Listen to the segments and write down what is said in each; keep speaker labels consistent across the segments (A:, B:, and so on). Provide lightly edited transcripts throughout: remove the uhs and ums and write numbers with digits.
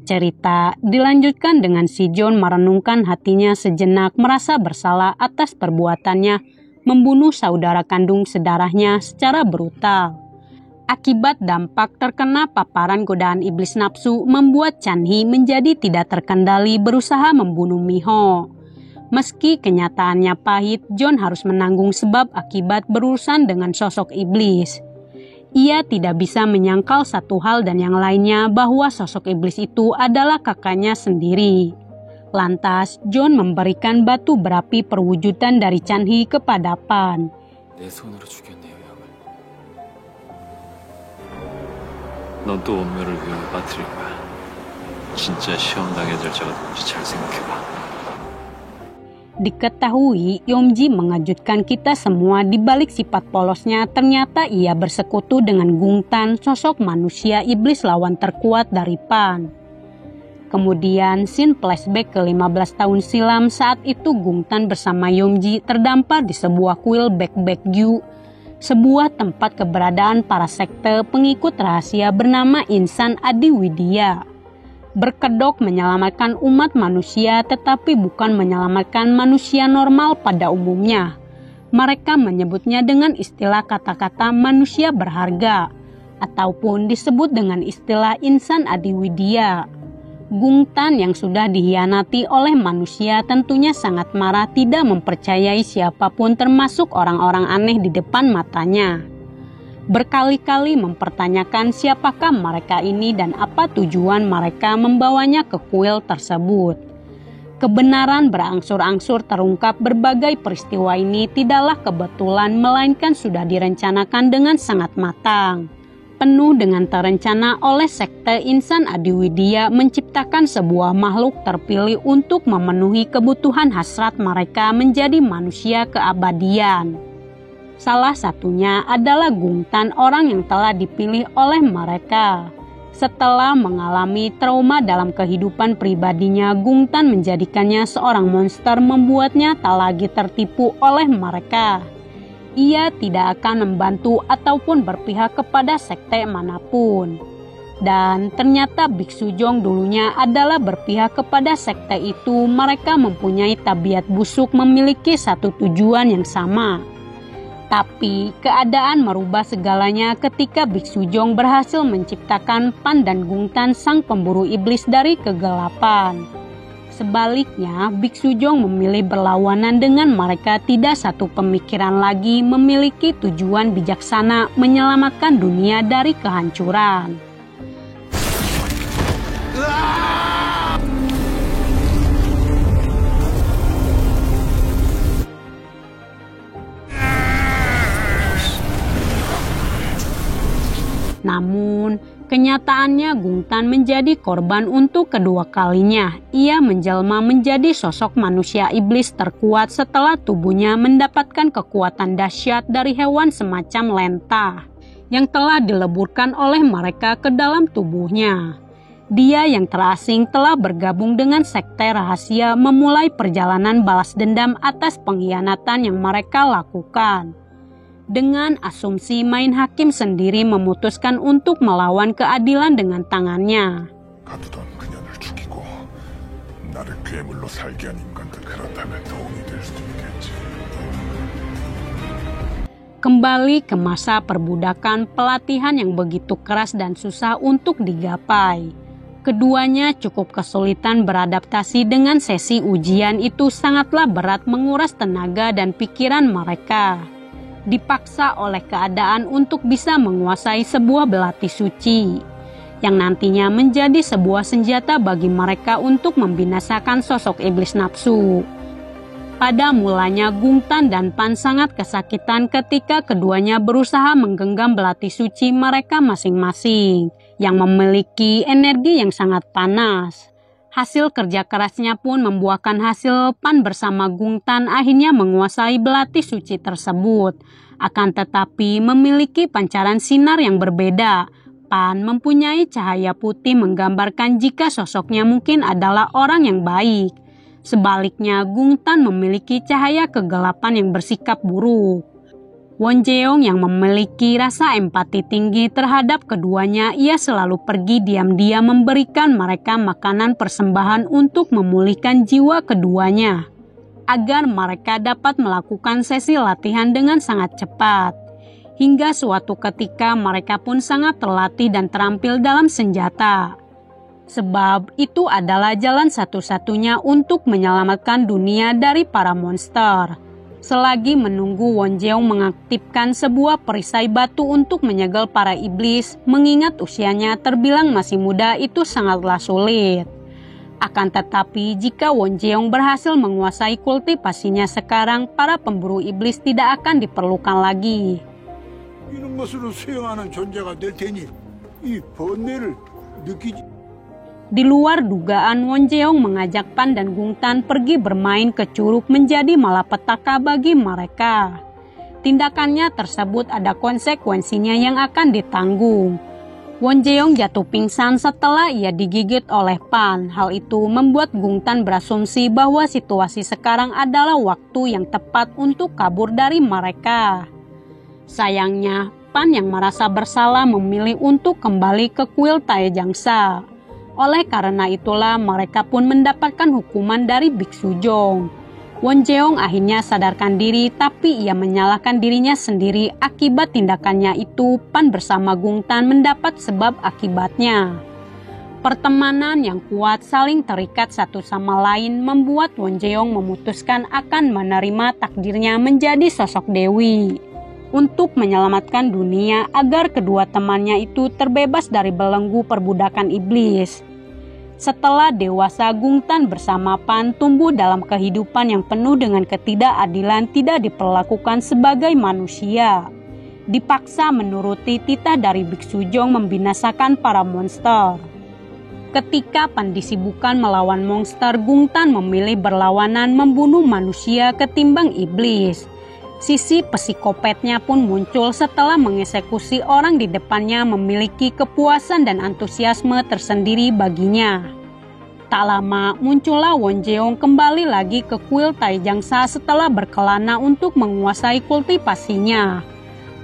A: Cerita dilanjutkan dengan si John merenungkan hatinya sejenak, merasa bersalah atas perbuatannya membunuh saudara kandung sedarahnya secara brutal. Akibat dampak terkena paparan godaan iblis nafsu membuat Chan Hee menjadi tidak terkendali berusaha membunuh Miho. Meski kenyataannya pahit, John harus menanggung sebab akibat berurusan dengan sosok iblis. Ia tidak bisa menyangkal satu hal dan yang lainnya bahwa sosok iblis itu adalah kakaknya sendiri. Lantas, John memberikan batu berapi perwujudan dari Chan Hee kepada Pan.
B: 넌 또 운명을 위협에 빠뜨릴 거야. 진짜 시험 당해야 될 자가 누군지 잘 생각해봐.
A: Diketahui, Yomji mengejutkan kita semua di balik sifat polosnya. Ternyata ia bersekutu dengan Gungtan, sosok manusia iblis lawan terkuat dari Pan. Kemudian, scene flashback ke 15 tahun silam. Saat itu Gungtan bersama Yomji terdampar di sebuah kuil Baekbaekgyu, sebuah tempat keberadaan para sekte pengikut rahasia bernama Insan Adiwidya. Berkedok menyelamatkan umat manusia, tetapi bukan menyelamatkan manusia normal pada umumnya. Mereka menyebutnya dengan istilah kata-kata manusia berharga, ataupun disebut dengan istilah Insan Adiwidya. Gungtan yang sudah dihianati oleh manusia tentunya sangat marah, tidak mempercayai siapapun termasuk orang-orang aneh di depan matanya. Berkali-kali mempertanyakan siapakah mereka ini dan apa tujuan mereka membawanya ke kuil tersebut. Kebenaran berangsur-angsur terungkap. Berbagai peristiwa ini tidaklah kebetulan, melainkan sudah direncanakan dengan sangat matang. Penuh dengan terencana oleh sekte Insan Adiwidya menciptakan sebuah makhluk terpilih untuk memenuhi kebutuhan hasrat mereka menjadi manusia keabadian. Salah satunya adalah Gungtan, orang yang telah dipilih oleh mereka. Setelah mengalami trauma dalam kehidupan pribadinya, Gungtan menjadikannya seorang monster, membuatnya tak lagi tertipu oleh mereka. Ia tidak akan membantu ataupun berpihak kepada sekte manapun. Dan ternyata Biksu Jong dulunya adalah berpihak kepada sekte itu. Mereka mempunyai tabiat busuk, memiliki satu tujuan yang sama. Tapi keadaan merubah segalanya ketika Biksu Jong berhasil menciptakan Pan dan Gungtan, sang pemburu iblis dari kegelapan. Sebaliknya, Biksu Jong memilih berlawanan dengan mereka, tidak satu pemikiran lagi, memiliki tujuan bijaksana menyelamatkan dunia dari kehancuran. Namun, kenyataannya Gungtan menjadi korban untuk kedua kalinya. Ia menjelma menjadi sosok manusia iblis terkuat setelah tubuhnya mendapatkan kekuatan dahsyat dari hewan semacam lenta yang telah dileburkan oleh mereka ke dalam tubuhnya. Dia yang terasing telah bergabung dengan sekte rahasia, memulai perjalanan balas dendam atas pengkhianatan yang mereka lakukan. Dengan asumsi main hakim sendiri memutuskan untuk melawan keadilan dengan tangannya. Kembali ke masa perbudakan, pelatihan yang begitu keras dan susah untuk digapai. Keduanya cukup kesulitan beradaptasi dengan sesi ujian itu, sangatlah berat, menguras tenaga dan pikiran mereka. Dipaksa oleh keadaan untuk bisa menguasai sebuah belati suci yang nantinya menjadi sebuah senjata bagi mereka untuk membinasakan sosok iblis nafsu. Pada mulanya Gungtan dan Pan sangat kesakitan ketika keduanya berusaha menggenggam belati suci mereka masing-masing yang memiliki energi yang sangat panas. Hasil kerja kerasnya pun membuahkan hasil. Pan bersama Gungtan akhirnya menguasai belati suci tersebut. Akan tetapi memiliki pancaran sinar yang berbeda. Pan mempunyai cahaya putih menggambarkan jika sosoknya mungkin adalah orang yang baik. Sebaliknya Gungtan memiliki cahaya kegelapan yang bersikap buruk. Won Jeong yang memiliki rasa empati tinggi terhadap keduanya, ia selalu pergi diam-diam memberikan mereka makanan persembahan untuk memulihkan jiwa keduanya, agar mereka dapat melakukan sesi latihan dengan sangat cepat. Hingga suatu ketika mereka pun sangat terlatih dan terampil dalam senjata. Sebab itu adalah jalan satu-satunya untuk menyelamatkan dunia dari para monster. Selagi menunggu, Won Jeong mengaktifkan sebuah perisai batu untuk menyegel para iblis, mengingat usianya terbilang masih muda itu sangatlah sulit. Akan tetapi jika Won Jeong berhasil menguasai kultivasinya sekarang, para pemburu iblis tidak akan diperlukan lagi.
C: 이런 것으로 수행하는 존재가 될 테니 이 번뇌를 느끼지.
A: Di luar dugaan, Won Jeong mengajak Pan dan Gungtan pergi bermain ke curug menjadi malapetaka bagi mereka. Tindakannya tersebut ada konsekuensinya yang akan ditanggung. Won Jeong jatuh pingsan setelah ia digigit oleh Pan. Hal itu membuat Gungtan berasumsi bahwa situasi sekarang adalah waktu yang tepat untuk kabur dari mereka. Sayangnya, Pan yang merasa bersalah memilih untuk kembali ke kuil Taejangsa. Oleh karena itulah mereka pun mendapatkan hukuman dari Biksu Jong. Won Jeong akhirnya sadarkan diri, tapi ia menyalahkan dirinya sendiri akibat tindakannya itu. Pan bersama Gungtan mendapat sebab akibatnya. Pertemanan yang kuat saling terikat satu sama lain membuat Won Jeong memutuskan akan menerima takdirnya menjadi sosok dewi untuk menyelamatkan dunia agar kedua temannya itu terbebas dari belenggu perbudakan iblis. Setelah dewasa, Gungtan bersama Pan tumbuh dalam kehidupan yang penuh dengan ketidakadilan, tidak diperlakukan sebagai manusia. Dipaksa menuruti titah dari Biksu Jong membinasakan para monster. Ketika Pan disibukkan melawan monster, Gungtan memilih berlawanan membunuh manusia ketimbang iblis. Sisi psikopatnya pun muncul setelah mengeksekusi orang di depannya, memiliki kepuasan dan antusiasme tersendiri baginya. Tak lama muncullah Won Jeong kembali lagi ke kuil Taejangsa setelah berkelana untuk menguasai kultivasinya.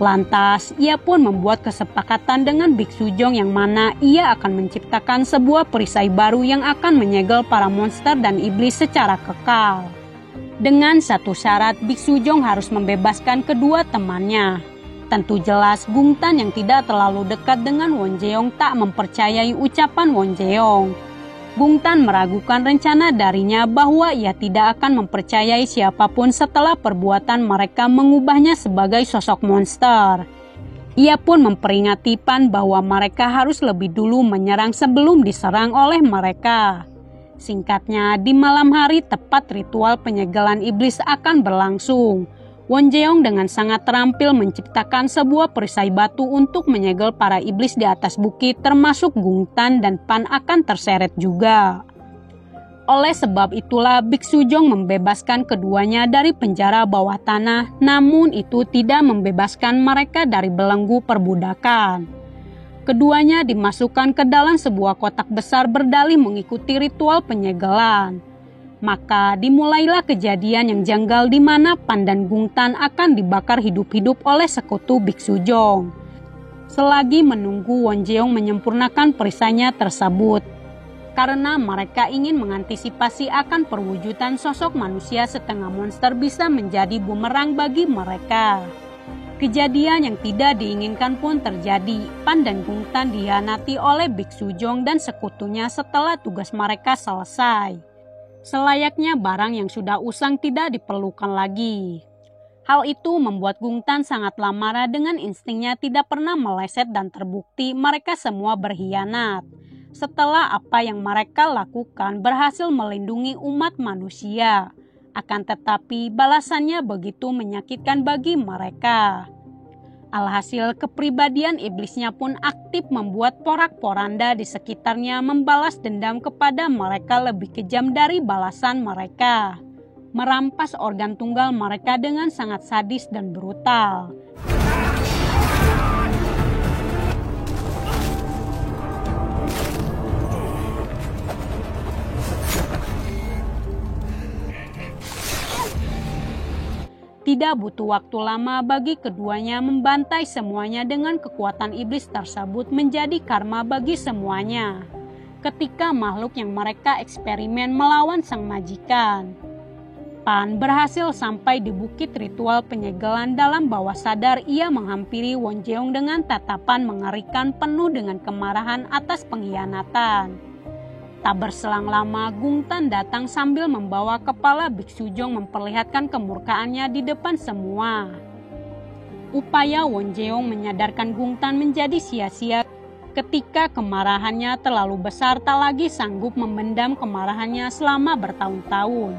A: Lantas ia pun membuat kesepakatan dengan Biksu Jong yang mana ia akan menciptakan sebuah perisai baru yang akan menyegel para monster dan iblis secara kekal. Dengan satu syarat, Biksu Jong harus membebaskan kedua temannya. Tentu jelas Gungtan yang tidak terlalu dekat dengan Won Jeong tak mempercayai ucapan Won Jeong. Gungtan meragukan rencana darinya bahwa ia tidak akan mempercayai siapapun setelah perbuatan mereka mengubahnya sebagai sosok monster. Ia pun memperingati Pan bahwa mereka harus lebih dulu menyerang sebelum diserang oleh mereka. Singkatnya, di malam hari tepat ritual penyegelan iblis akan berlangsung. Won Jeong dengan sangat terampil menciptakan sebuah perisai batu untuk menyegel para iblis di atas bukit, termasuk Gungtan dan Pan akan terseret juga. Oleh sebab itulah Biksu Jong membebaskan keduanya dari penjara bawah tanah, namun itu tidak membebaskan mereka dari belenggu perbudakan. Keduanya dimasukkan ke dalam sebuah kotak besar berdalih mengikuti ritual penyegelan. Maka dimulailah kejadian yang janggal di mana Pan dan Gungtan akan dibakar hidup-hidup oleh sekutu Biksu Jong. Selagi menunggu, Won Jeong menyempurnakan perisainya tersebut. Karena mereka ingin mengantisipasi akan perwujudan sosok manusia setengah monster bisa menjadi bumerang bagi mereka. Kejadian yang tidak diinginkan pun terjadi. Pan dan Gungtan dihianati oleh Biksu Jong dan sekutunya setelah tugas mereka selesai. Selayaknya barang yang sudah usang tidak diperlukan lagi. Hal itu membuat Gungtan sangatlah marah dengan instingnya tidak pernah meleset dan terbukti mereka semua berkhianat. Setelah apa yang mereka lakukan berhasil melindungi umat manusia. Akan tetapi balasannya begitu menyakitkan bagi mereka. Alhasil kepribadian iblisnya pun aktif membuat porak-poranda di sekitarnya membalas dendam kepada mereka lebih kejam dari balasan mereka. Merampas organ tunggal mereka dengan sangat sadis dan brutal. Tidak butuh waktu lama bagi keduanya membantai semuanya dengan kekuatan iblis tersebut menjadi karma bagi semuanya. Ketika makhluk yang mereka eksperimen melawan sang majikan, Pan berhasil sampai di bukit ritual penyegelan. Dalam bawah sadar ia menghampiri Won Jeong dengan tatapan mengerikan penuh dengan kemarahan atas pengkhianatan. Tak berselang lama, Gung Tan datang sambil membawa kepala Biksu Jong memperlihatkan kemurkaannya di depan semua. Upaya Won Jeong menyadarkan Gung Tan menjadi sia-sia ketika kemarahannya terlalu besar, tak lagi sanggup memendam kemarahannya selama bertahun-tahun.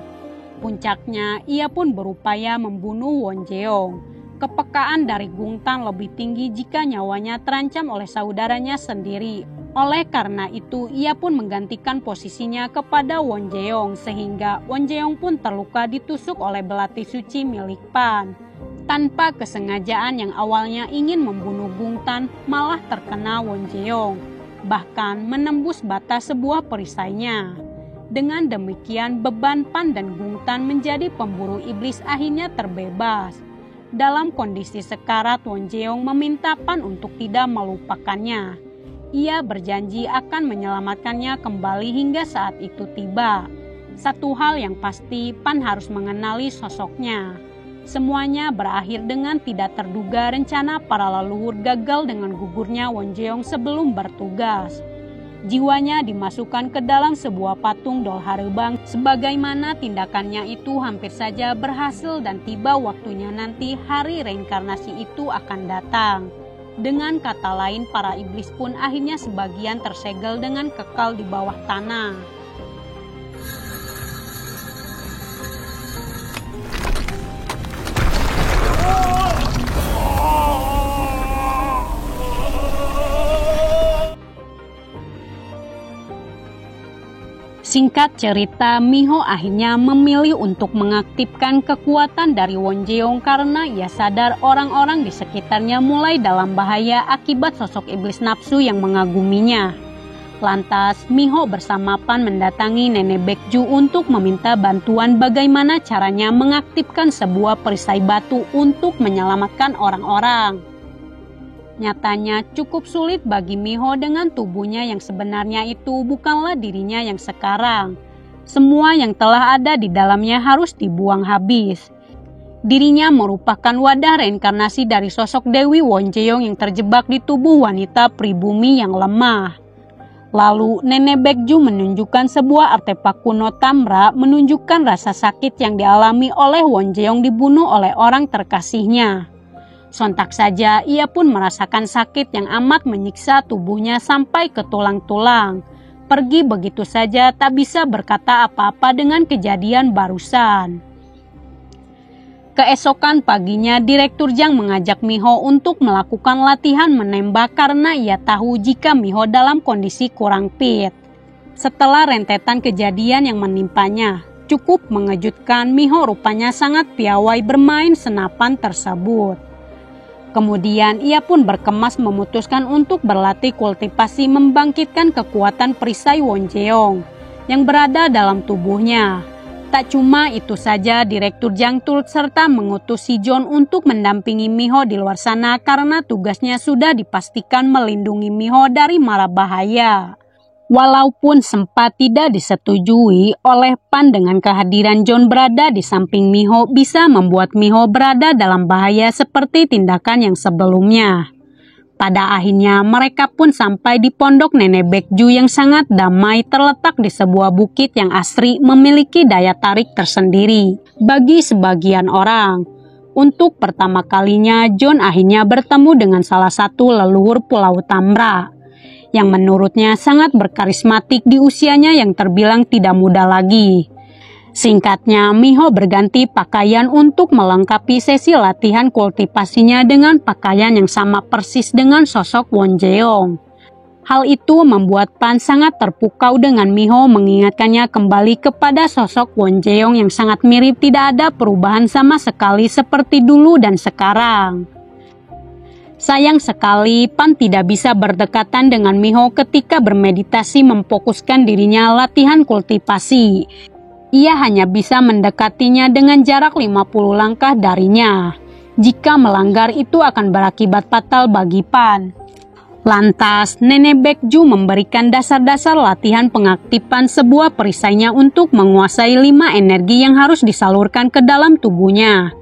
A: Puncaknya, ia pun berupaya membunuh Won Jeong. Kepekaan dari Gung Tan lebih tinggi jika nyawanya terancam oleh saudaranya sendiri. Oleh karena itu, ia pun menggantikan posisinya kepada Won Jeong, sehingga Won Jeong pun terluka ditusuk oleh belati suci milik Pan. Tanpa kesengajaan, yang awalnya ingin membunuh Gung Tan malah terkena Won Jeong, bahkan menembus batas sebuah perisainya. Dengan demikian, beban Pan dan Gung Tan menjadi pemburu iblis akhirnya terbebas. Dalam kondisi sekarat, Won Jeong meminta Pan untuk tidak melupakannya. Ia berjanji akan menyelamatkannya kembali hingga saat itu tiba. Satu hal yang pasti, Pan harus mengenali sosoknya. Semuanya berakhir dengan tidak terduga. Rencana para leluhur gagal dengan gugurnya Won Jeong sebelum bertugas. Jiwanya dimasukkan ke dalam sebuah patung Dol Harebang. Sebagaimana tindakannya itu hampir saja berhasil dan tiba waktunya nanti hari reinkarnasi itu akan datang. Dengan kata lain, para iblis pun akhirnya sebagian tersegel dengan kekal di bawah tanah. Singkat cerita, Miho akhirnya memilih untuk mengaktifkan kekuatan dari Won Jeong karena ia sadar orang-orang di sekitarnya mulai dalam bahaya akibat sosok iblis nafsu yang mengaguminya. Lantas, Miho bersama Pan mendatangi Nenek Baekju untuk meminta bantuan bagaimana caranya mengaktifkan sebuah perisai batu untuk menyelamatkan orang-orang. Nyatanya cukup sulit bagi Miho dengan tubuhnya yang sebenarnya itu bukanlah dirinya yang sekarang. Semua yang telah ada di dalamnya harus dibuang habis. Dirinya merupakan wadah reinkarnasi dari sosok Dewi Won Jeong yang terjebak di tubuh wanita pribumi yang lemah. Lalu Nenek Baekju menunjukkan sebuah artefak kuno Tamra menunjukkan rasa sakit yang dialami oleh Won Jeong dibunuh oleh orang terkasihnya. Sontak saja ia pun merasakan sakit yang amat menyiksa tubuhnya sampai ke tulang-tulang. Pergi begitu saja, tak bisa berkata apa-apa dengan kejadian barusan. Keesokan paginya, Direktur Jang mengajak Miho untuk melakukan latihan menembak karena ia tahu jika Miho dalam kondisi kurang fit. Setelah rentetan kejadian yang menimpanya, cukup mengejutkan. Miho rupanya sangat piawai bermain senapan tersebut. Kemudian ia pun berkemas memutuskan untuk berlatih kultivasi membangkitkan kekuatan perisai Won Jeong yang berada dalam tubuhnya. Tak cuma itu saja, Direktur Jang turut serta mengutus Si John untuk mendampingi Miho di luar sana karena tugasnya sudah dipastikan melindungi Miho dari mara bahaya. Walaupun sempat tidak disetujui oleh Pan dengan kehadiran John berada di samping Miho bisa membuat Miho berada dalam bahaya seperti tindakan yang sebelumnya. Pada akhirnya mereka pun sampai di pondok Nenek Baekju yang sangat damai terletak di sebuah bukit yang asri memiliki daya tarik tersendiri bagi sebagian orang. Untuk pertama kalinya John akhirnya bertemu dengan salah satu leluhur Pulau Tamra yang menurutnya sangat berkarismatik di usianya yang terbilang tidak muda lagi. Singkatnya, Miho berganti pakaian untuk melengkapi sesi latihan kultivasinya dengan pakaian yang sama persis dengan sosok Won Jeong. Hal itu membuat Pan sangat terpukau dengan Miho mengingatkannya kembali kepada sosok Won Jeong yang sangat mirip, tidak ada perubahan sama sekali seperti dulu dan sekarang. Sayang sekali Pan tidak bisa berdekatan dengan Miho ketika bermeditasi memfokuskan dirinya latihan kultivasi. Ia hanya bisa mendekatinya dengan jarak 50 langkah darinya. Jika melanggar itu akan berakibat fatal bagi Pan. Lantas, Nenek Baekju memberikan dasar-dasar latihan pengaktifan sebuah perisainya untuk menguasai 5 energi yang harus disalurkan ke dalam tubuhnya.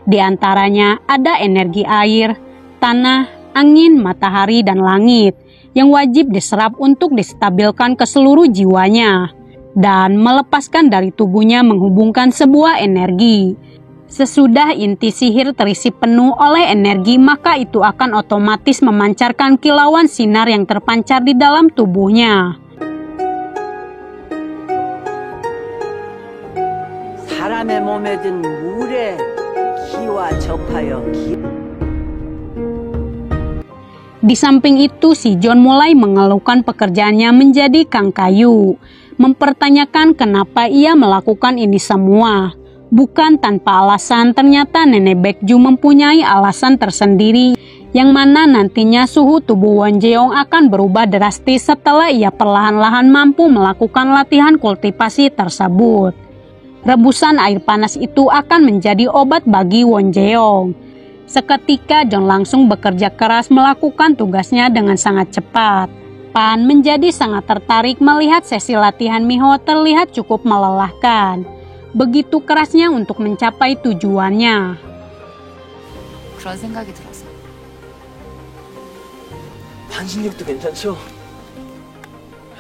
A: Di antaranya ada energi air, tanah, angin, matahari, dan langit yang wajib diserap untuk distabilkan ke seluruh jiwanya dan melepaskan dari tubuhnya menghubungkan sebuah energi. Sesudah inti sihir terisi penuh oleh energi, maka itu akan otomatis memancarkan kilauan sinar yang terpancar di dalam tubuhnya.
D: 사람의 몸에 든 물의 기와 접하여
A: Di samping itu, si John mulai mengeluhkan pekerjaannya menjadi kang kayu, mempertanyakan kenapa ia melakukan ini semua. Bukan tanpa alasan, ternyata Nenek Baekju mempunyai alasan tersendiri yang mana nantinya suhu tubuh Won Jeong akan berubah drastis setelah ia perlahan-lahan mampu melakukan latihan kultivasi tersebut. Rebusan air panas itu akan menjadi obat bagi Won Jeong. Seketika John langsung bekerja keras melakukan tugasnya dengan sangat cepat. Pan menjadi sangat tertarik melihat sesi latihan Miho terlihat cukup melelahkan. Begitu kerasnya untuk mencapai tujuannya.
E: 그런 생각이 들어서.
D: 반신욕도 괜찮죠?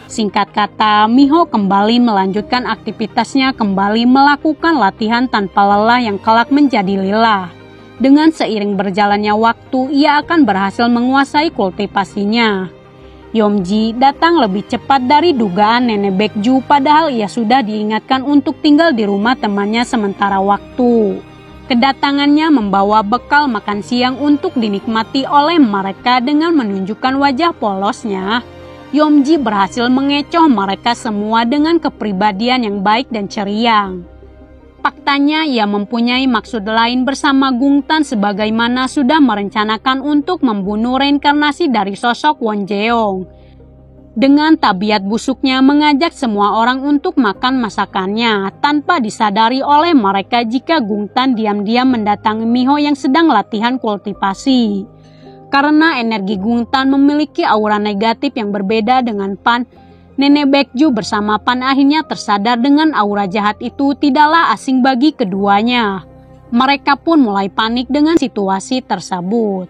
A: Singkat kata, Miho kembali melanjutkan aktivitasnya, kembali melakukan latihan tanpa lelah yang kelak menjadi lelah. Dengan seiring berjalannya waktu, ia akan berhasil menguasai kultivasinya. Yomji datang lebih cepat dari dugaan Nenek Baekju, padahal ia sudah diingatkan untuk tinggal di rumah temannya sementara waktu. Kedatangannya membawa bekal makan siang untuk dinikmati oleh mereka. Dengan menunjukkan wajah polosnya, Yomji berhasil mengecoh mereka semua dengan kepribadian yang baik dan ceria. Faktanya ia mempunyai maksud lain bersama Gungtan sebagaimana sudah merencanakan untuk membunuh reinkarnasi dari sosok Won Jeong. Dengan tabiat busuknya mengajak semua orang untuk makan masakannya tanpa disadari oleh mereka jika Gungtan diam-diam mendatangi Miho yang sedang latihan kultivasi. Karena energi Gungtan memiliki aura negatif yang berbeda dengan Pan, Nenek Baekju bersama Pan akhirnya tersadar dengan aura jahat itu tidaklah asing bagi keduanya. Mereka pun mulai panik dengan situasi tersebut.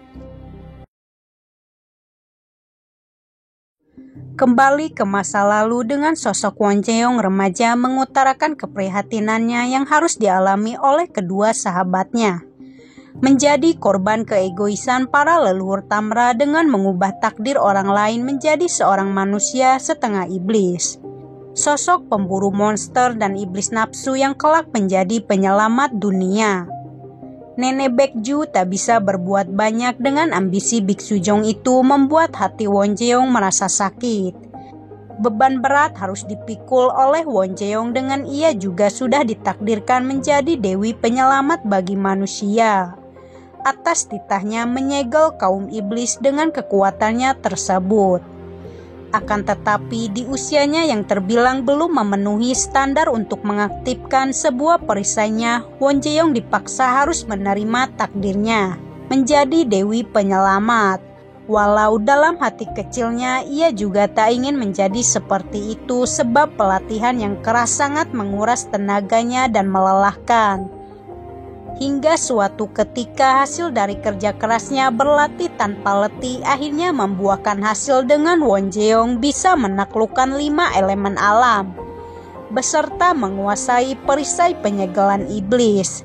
A: Kembali ke masa lalu dengan sosok Won Jeong remaja mengutarakan keprihatinannya yang harus dialami oleh kedua sahabatnya. Menjadi korban keegoisan para leluhur Tamra dengan mengubah takdir orang lain menjadi seorang manusia setengah iblis. Sosok pemburu monster dan iblis nafsu yang kelak menjadi penyelamat dunia. Nenek Baekju tak bisa berbuat banyak dengan ambisi Biksu Jong itu membuat hati Won Jeong merasa sakit. Beban berat harus dipikul oleh Won Jeong dengan ia juga sudah ditakdirkan menjadi dewi penyelamat bagi manusia. Atas titahnya menyegel kaum iblis dengan kekuatannya tersebut. Akan tetapi di usianya yang terbilang belum memenuhi standar untuk mengaktifkan sebuah perisainya, Won Jeong dipaksa harus menerima takdirnya menjadi dewi penyelamat. Walau dalam hati kecilnya ia juga tak ingin menjadi seperti itu sebab pelatihan yang keras sangat menguras tenaganya dan melelahkan. Hingga suatu ketika hasil dari kerja kerasnya berlatih tanpa letih akhirnya membuahkan hasil dengan Won Jeong bisa menaklukkan 5 elemen alam beserta menguasai perisai penyegelan iblis.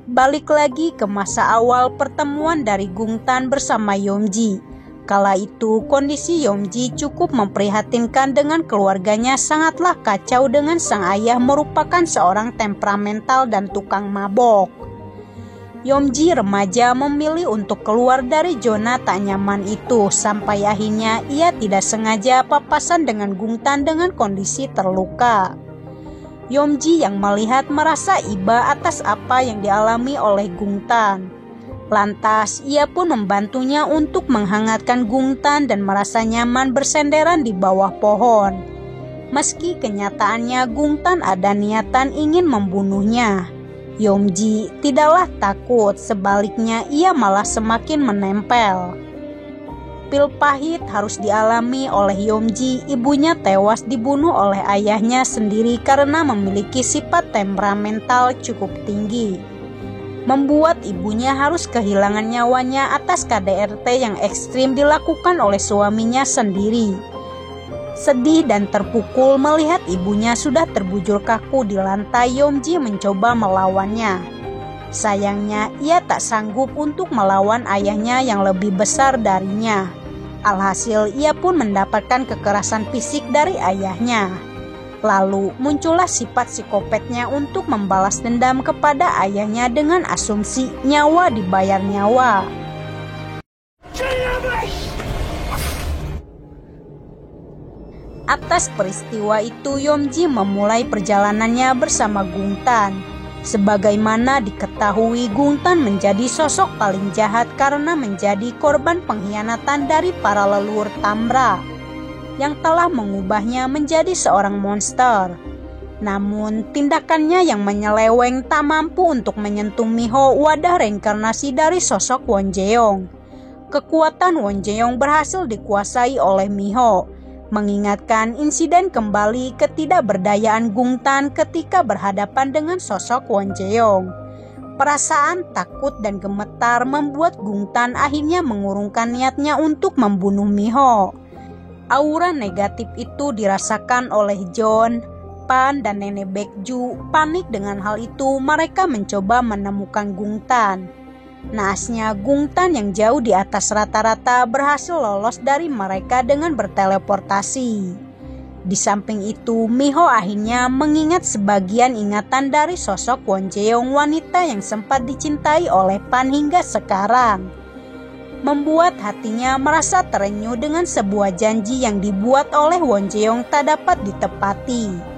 A: Balik lagi ke masa awal pertemuan dari Gungtan bersama Yomji. Kala itu kondisi Yomji cukup memprihatinkan dengan keluarganya sangatlah kacau dengan sang ayah merupakan seorang temperamental dan tukang mabok. Yomji remaja memilih untuk keluar dari zona tak nyaman itu sampai akhirnya ia tidak sengaja papasan dengan Gungtan dengan kondisi terluka. Yomji yang melihat merasa iba atas apa yang dialami oleh Gungtan. Lantas ia pun membantunya untuk menghangatkan Gungtan dan merasa nyaman bersenderan di bawah pohon. Meski kenyataannya Gungtan ada niatan ingin membunuhnya, Yomji tidaklah takut, sebaliknya ia malah semakin menempel. Pil pahit harus dialami oleh Yomji. Ibunya tewas dibunuh oleh ayahnya sendiri karena memiliki sifat temperamental cukup tinggi, membuat ibunya harus kehilangan nyawanya atas KDRT yang ekstrim dilakukan oleh suaminya sendiri. Sedih dan terpukul melihat ibunya sudah terbujur kaku di lantai, Yomji mencoba melawannya. Sayangnya ia tak sanggup untuk melawan ayahnya yang lebih besar darinya. Alhasil ia pun mendapatkan kekerasan fisik dari ayahnya. Lalu muncullah sifat psikopatnya untuk membalas dendam kepada ayahnya dengan asumsi nyawa dibayar nyawa. Atas peristiwa itu Yomji memulai perjalanannya bersama Gungtan. Sebagaimana diketahui, Gungtan menjadi sosok paling jahat karena menjadi korban pengkhianatan dari para leluhur Tambra yang telah mengubahnya menjadi seorang monster. Namun tindakannya yang menyeleweng tak mampu untuk menyentuh Miho, wadah reinkarnasi dari sosok Wonjeong. Kekuatan Wonjeong berhasil dikuasai oleh Miho, mengingatkan insiden kembali ketidakberdayaan Gungtan ketika berhadapan dengan sosok Wonjeong. Perasaan takut dan gemetar membuat Gungtan akhirnya mengurungkan niatnya untuk membunuh Miho. Aura negatif itu dirasakan oleh John, Pan, dan Nenek Baekju. Panik dengan hal itu, mereka mencoba menemukan Gungtan. Naasnya, Gungtan yang jauh di atas rata-rata berhasil lolos dari mereka dengan berteleportasi. Di samping itu, Miho akhirnya mengingat sebagian ingatan dari sosok Wonjeong, wanita yang sempat dicintai oleh Pan hingga sekarang, membuat hatinya merasa terenyuh dengan sebuah janji yang dibuat oleh Wonjeong tak dapat ditepati.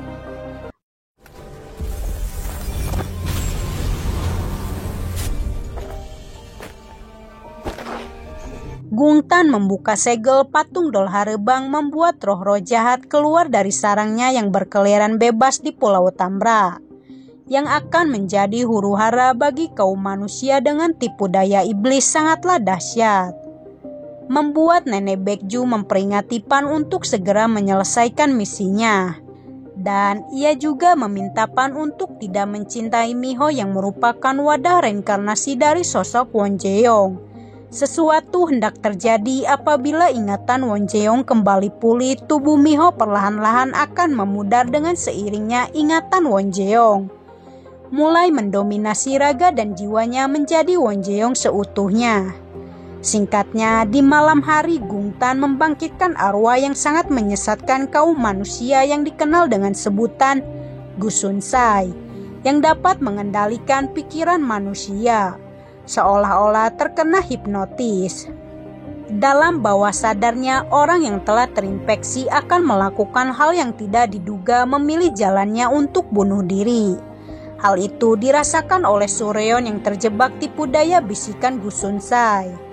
A: Gungtan membuka segel patung Dolharebang, membuat roh-roh jahat keluar dari sarangnya yang berkeliaran bebas di Pulau Tambra, yang akan menjadi huru-hara bagi kaum manusia dengan tipu daya iblis sangatlah dahsyat. Membuat Nenek Baekju memperingati Pan untuk segera menyelesaikan misinya. Dan ia juga meminta Pan untuk tidak mencintai Miho yang merupakan wadah reinkarnasi dari sosok Wonjeong. Sesuatu hendak terjadi apabila ingatan Wonjeong kembali pulih, tubuh Miho perlahan-lahan akan memudar dengan seiringnya ingatan Wonjeong. Mulai mendominasi raga dan jiwanya menjadi Wonjeong seutuhnya. Singkatnya, di malam hari Gungtan membangkitkan arwah yang sangat menyesatkan kaum manusia yang dikenal dengan sebutan Gusunsai, yang dapat mengendalikan pikiran manusia, seolah-olah terkena hipnotis. Dalam bawah sadarnya, orang yang telah terinfeksi akan melakukan hal yang tidak diduga, memilih jalannya untuk bunuh diri. Hal itu dirasakan oleh Sureon yang terjebak tipu daya bisikan Gusunsai.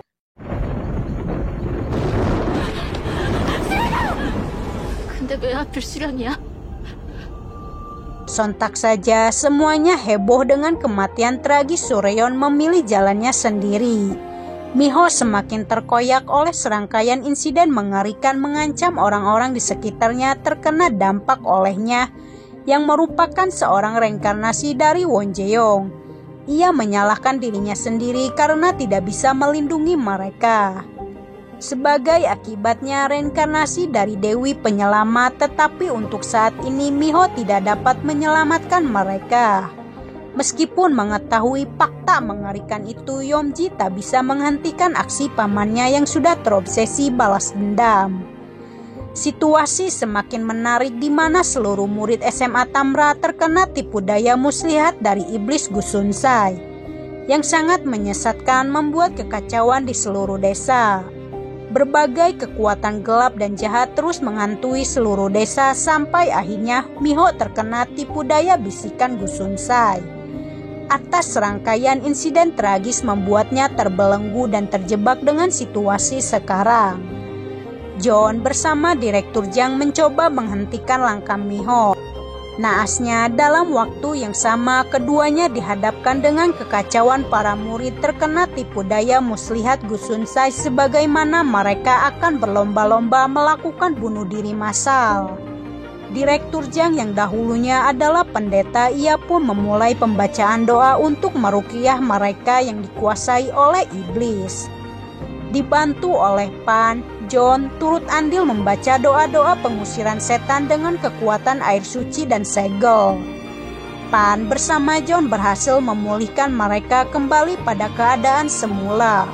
E: 근데 왜 하필 수련이야?
A: Sontak saja semuanya heboh dengan kematian tragis Sureon memilih jalannya sendiri. Miho semakin terkoyak oleh serangkaian insiden mengerikan mengancam orang-orang di sekitarnya terkena dampak olehnya yang merupakan seorang reinkarnasi dari Wonjeong. Ia menyalahkan dirinya sendiri karena tidak bisa melindungi mereka. Sebagai akibatnya reinkarnasi dari Dewi Penyelamat, tetapi untuk saat ini Miho tidak dapat menyelamatkan mereka. Meskipun mengetahui fakta mengerikan itu, Yomji tak bisa menghentikan aksi pamannya yang sudah terobsesi balas dendam. Situasi semakin menarik di mana seluruh murid SMA Tambra terkena tipu daya muslihat dari iblis Gusunsai yang sangat menyesatkan, membuat kekacauan di seluruh desa. Berbagai kekuatan gelap dan jahat terus menghantui seluruh desa sampai akhirnya Miho terkena tipu daya bisikan Gusunsai. Atas serangkaian insiden tragis membuatnya terbelenggu dan terjebak dengan situasi sekarang. John bersama Direktur Jang mencoba menghentikan langkah Miho. Naasnya dalam waktu yang sama keduanya dihadapkan dengan kekacauan para murid terkena tipu daya muslihat Gusunsai sebagaimana mereka akan berlomba-lomba melakukan bunuh diri massal. Direktur Jang yang dahulunya adalah pendeta, ia pun memulai pembacaan doa untuk meruqyah mereka yang dikuasai oleh iblis. Dibantu oleh Pan, John turut andil membaca doa-doa pengusiran setan dengan kekuatan air suci dan segel. Pan bersama John berhasil memulihkan mereka kembali pada keadaan semula.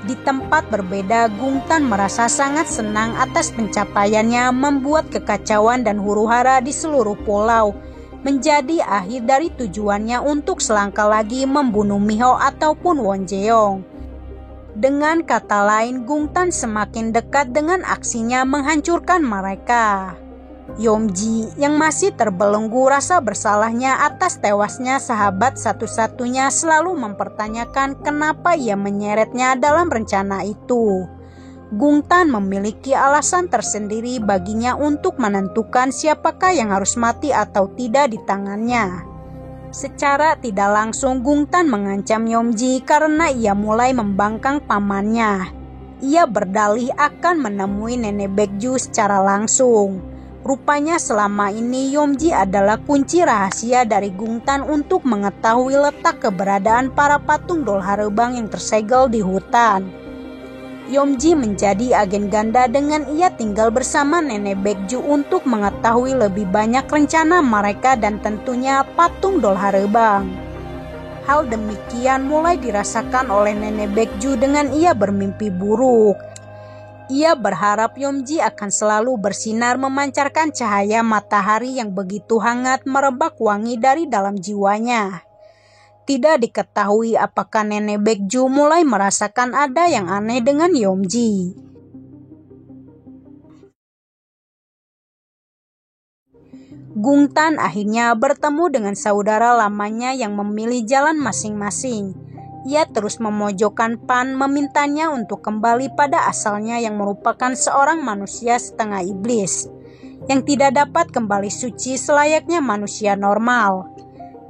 A: Di tempat berbeda, Gungtan merasa sangat senang atas pencapaiannya membuat kekacauan dan huru-hara di seluruh pulau menjadi akhir dari tujuannya untuk selangkah lagi membunuh Miho ataupun Wonjeong. Dengan kata lain, Gungtan semakin dekat dengan aksinya menghancurkan mereka. Yomji yang masih terbelenggu rasa bersalahnya atas tewasnya sahabat satu-satunya selalu mempertanyakan kenapa ia menyeretnya dalam rencana itu. Gungtan memiliki alasan tersendiri baginya untuk menentukan siapakah yang harus mati atau tidak di tangannya. Secara tidak langsung Gungtan mengancam Yomji karena ia mulai membangkang pamannya. Ia berdalih akan menemui Nenek Baekju secara langsung. Rupanya selama ini Yomji adalah kunci rahasia dari Gungtan untuk mengetahui letak keberadaan para patung Dolharebang yang tersegel di hutan. Yomji menjadi agen ganda dengan ia tinggal bersama Nenek Baekju untuk mengetahui lebih banyak rencana mereka dan tentunya patung Dolharebang. Hal demikian mulai dirasakan oleh Nenek Baekju dengan ia bermimpi buruk. Ia berharap Yomji akan selalu bersinar memancarkan cahaya matahari yang begitu hangat merebak wangi dari dalam jiwanya. Tidak diketahui apakah Nenek Baekju mulai merasakan ada yang aneh dengan Yomji. Gungtan akhirnya bertemu dengan saudara lamanya yang memilih jalan masing-masing. Ia terus memojokkan Pan memintanya untuk kembali pada asalnya yang merupakan seorang manusia setengah iblis yang tidak dapat kembali suci selayaknya manusia normal.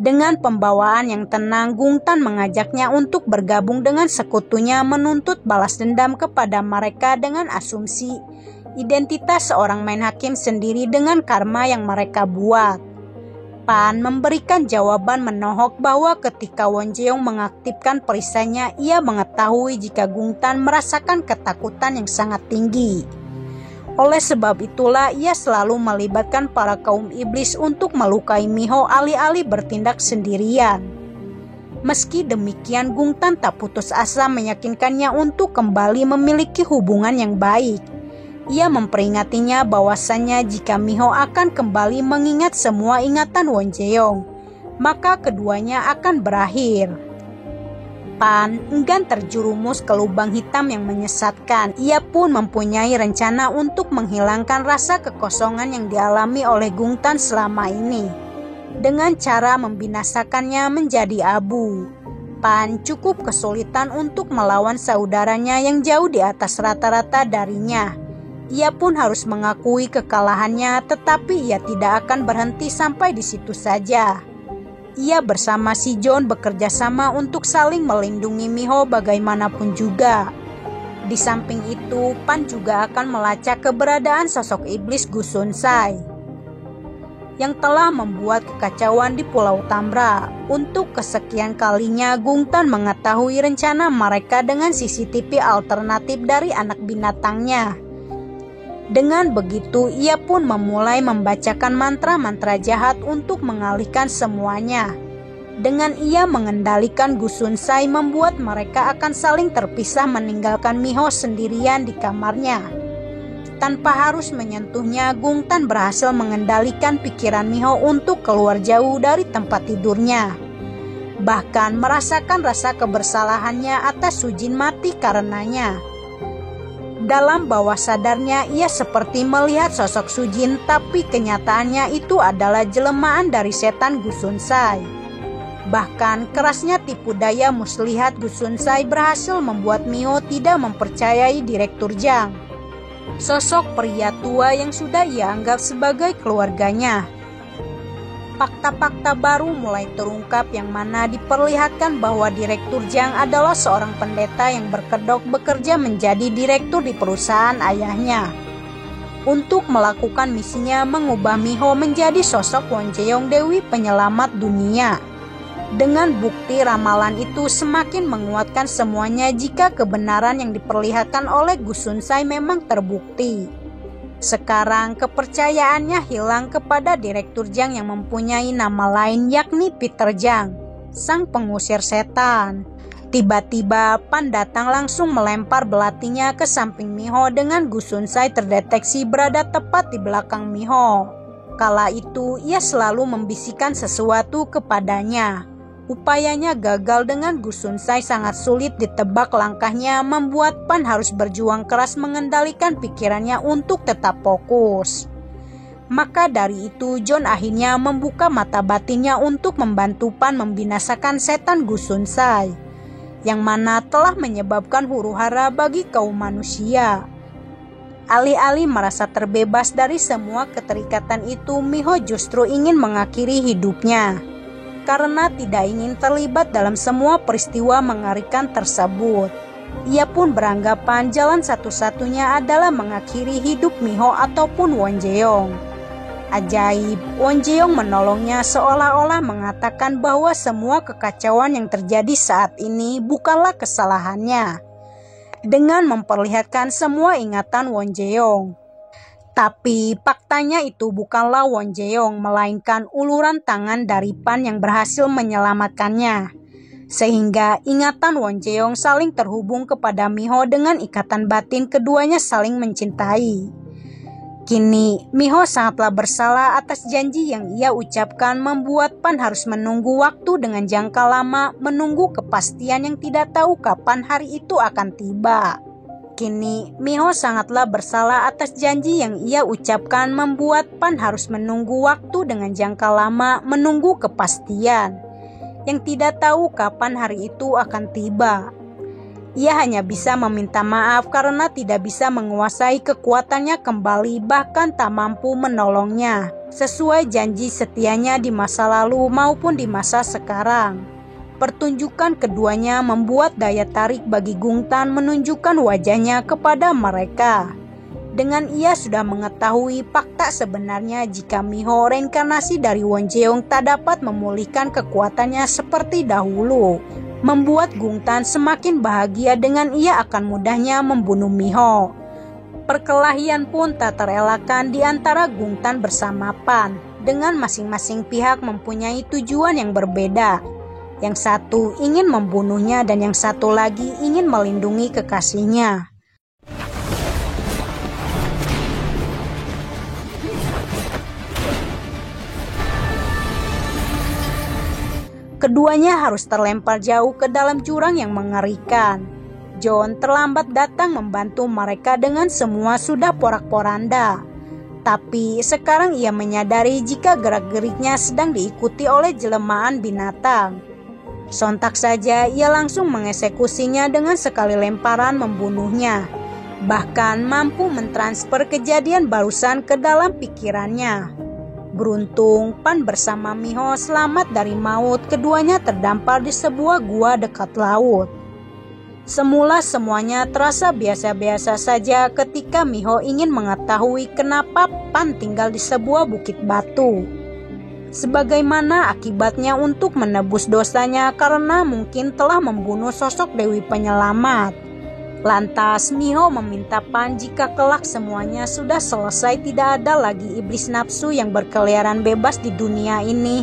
A: Dengan pembawaan yang tenang, Gungtan mengajaknya untuk bergabung dengan sekutunya menuntut balas dendam kepada mereka dengan asumsi identitas seorang main hakim sendiri dengan karma yang mereka buat. Pan memberikan jawaban menohok bahwa ketika Wonjeong mengaktifkan perisainya, ia mengetahui jika Gungtan merasakan ketakutan yang sangat tinggi. Oleh sebab itulah ia selalu melibatkan para kaum iblis untuk melukai Miho alih-alih bertindak sendirian. Meski demikian, Gungtan tak putus asa meyakinkannya untuk kembali memiliki hubungan yang baik. Ia memperingatinya bahwasannya jika Miho akan kembali mengingat semua ingatan Wonjeong, maka keduanya akan berakhir. Pan enggan terjerumus ke lubang hitam yang menyesatkan. Ia pun mempunyai rencana untuk menghilangkan rasa kekosongan yang dialami oleh Gungtan selama ini dengan cara membinasakannya menjadi abu. Pan cukup kesulitan untuk melawan saudaranya yang jauh di atas rata-rata darinya. Ia pun harus mengakui kekalahannya, tetapi ia tidak akan berhenti sampai di situ saja. Ia bersama si John bekerja sama untuk saling melindungi Miho bagaimanapun juga. Di samping itu, Pan juga akan melacak keberadaan sosok iblis Gusunsai yang telah membuat kekacauan di Pulau Tambra. Untuk kesekian kalinya, Gungtan mengetahui rencana mereka dengan CCTV alternatif dari anak binatangnya. Dengan begitu, ia pun memulai membacakan mantra-mantra jahat untuk mengalihkan semuanya. Dengan ia mengendalikan Gusunsai membuat mereka akan saling terpisah meninggalkan Miho sendirian di kamarnya. Tanpa harus menyentuhnya, Gungtan berhasil mengendalikan pikiran Miho untuk keluar jauh dari tempat tidurnya. Bahkan merasakan rasa kebersalahannya atas Sujin mati karenanya. Dalam bawah sadarnya ia seperti melihat sosok Sujin, tapi kenyataannya itu adalah jelmaan dari setan Gusunsai. Bahkan kerasnya tipu daya muslihat Gusunsai berhasil membuat Miho tidak mempercayai Direktur Jang. sosok pria tua yang sudah ia anggap sebagai keluarganya. Fakta-fakta baru mulai terungkap yang mana diperlihatkan bahwa Direktur Jiang adalah seorang pendeta yang berkedok bekerja menjadi direktur di perusahaan ayahnya. Untuk melakukan misinya mengubah Miho menjadi sosok Won Jae-yong Dewi Penyelamat Dunia. Dengan bukti ramalan itu semakin menguatkan semuanya jika kebenaran yang diperlihatkan oleh Gu Sunsai memang terbukti. Sekarang kepercayaannya hilang kepada Direktur Jiang yang mempunyai nama lain yakni Peter Jiang, sang pengusir setan. Tiba-tiba Pan datang langsung melempar belatinya ke samping Miho dengan Gu Sunsai terdeteksi berada tepat di belakang Miho. Kala itu ia selalu membisikkan sesuatu kepadanya. Upayanya gagal dengan Gu Sunsai sangat sulit ditebak langkahnya membuat Pan harus berjuang keras mengendalikan pikirannya untuk tetap fokus. Maka dari itu John akhirnya membuka mata batinnya untuk membantu Pan membinasakan setan Gu Sunsai, yang mana telah menyebabkan huru-hara bagi kaum manusia. Alih-alih merasa terbebas dari semua keterikatan itu, Miho justru ingin mengakhiri hidupnya karena tidak ingin terlibat dalam semua peristiwa mengerikan tersebut. Ia pun beranggapan jalan satu-satunya adalah mengakhiri hidup Miho ataupun Won Jae-yong. Ajaib, Won Jae-yong menolongnya seolah-olah mengatakan bahwa semua kekacauan yang terjadi saat ini bukanlah kesalahannya, dengan memperlihatkan semua ingatan Won Jae-yong. Tapi faktanya itu bukanlah Won Jae-yong, melainkan uluran tangan dari Pan yang berhasil menyelamatkannya. Sehingga ingatan Won Jae-yong saling terhubung kepada Miho dengan ikatan batin keduanya saling mencintai. Kini Miho sangatlah bersalah atas janji yang ia ucapkan membuat Pan harus menunggu waktu dengan jangka lama, menunggu kepastian yang tidak tahu kapan hari itu akan tiba. Kini Miho sangatlah bersalah atas janji yang ia ucapkan membuat Pan harus menunggu waktu dengan jangka lama, menunggu kepastian yang tidak tahu kapan hari itu akan tiba. Ia hanya bisa meminta maaf karena tidak bisa menguasai kekuatannya kembali, bahkan tak mampu menolongnya sesuai janji setianya di masa lalu maupun di masa sekarang. Pertunjukan keduanya membuat daya tarik bagi Gung Tan menunjukkan wajahnya kepada mereka. Dengan ia sudah mengetahui fakta sebenarnya jika Miho reinkarnasi dari Won Jae-yong tak dapat memulihkan kekuatannya seperti dahulu, membuat Gung Tan semakin bahagia dengan ia akan mudahnya membunuh Miho. Perkelahian pun tak terelakkan di antara Gung Tan bersama Pan, dengan masing-masing pihak mempunyai tujuan yang berbeda. Yang satu ingin membunuhnya dan yang satu lagi ingin melindungi kekasihnya. Keduanya harus terlempar jauh ke dalam jurang yang mengerikan. John terlambat datang membantu mereka dengan semua sudah porak-poranda. Tapi sekarang ia menyadari jika gerak-geriknya sedang diikuti oleh jelmaan binatang. Sontak saja ia langsung mengeksekusinya dengan sekali lemparan membunuhnya. Bahkan mampu mentransfer kejadian barusan ke dalam pikirannya. Beruntung Pan bersama Miho selamat dari maut, keduanya terdampar di sebuah gua dekat laut. Semula semuanya terasa biasa-biasa saja ketika Miho ingin mengetahui kenapa Pan tinggal di sebuah bukit batu. Sebagaimana akibatnya untuk menebus dosanya karena mungkin telah membunuh sosok Dewi Penyelamat. Lantas Miho meminta Pan jika kelak semuanya sudah selesai tidak ada lagi iblis nafsu yang berkeliaran bebas di dunia ini.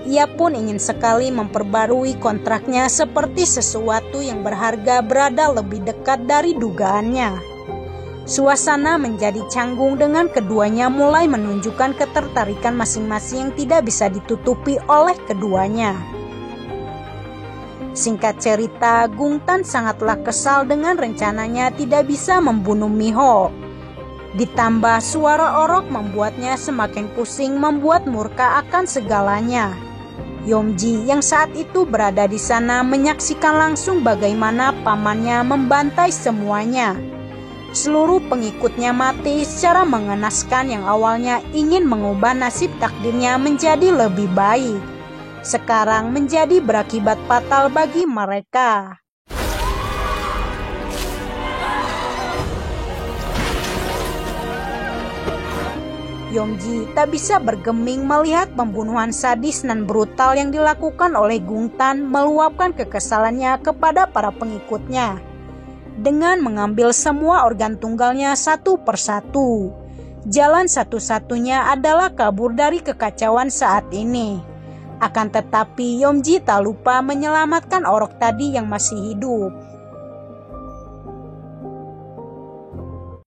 A: Ia pun ingin sekali memperbarui kontraknya seperti sesuatu yang berharga berada lebih dekat dari dugaannya. Suasana menjadi canggung dengan keduanya mulai menunjukkan ketertarikan masing-masing yang tidak bisa ditutupi oleh keduanya. Singkat cerita, Gung Tan sangatlah kesal dengan rencananya tidak bisa membunuh Miho. Ditambah suara orok membuatnya semakin pusing, membuat murka akan segalanya. Yomji yang saat itu berada di sana menyaksikan langsung bagaimana pamannya membantai semuanya. Seluruh pengikutnya mati secara mengenaskan yang awalnya ingin mengubah nasib takdirnya menjadi lebih baik. Sekarang menjadi berakibat fatal bagi mereka. Yongji tak bisa bergeming melihat pembunuhan sadis dan brutal yang dilakukan oleh Gungtan meluapkan kekesalannya kepada para pengikutnya dengan mengambil semua organ tunggalnya satu persatu. Jalan satu-satunya adalah kabur dari kekacauan saat ini. Akan tetapi Yongji tak lupa menyelamatkan Orok tadi yang masih hidup.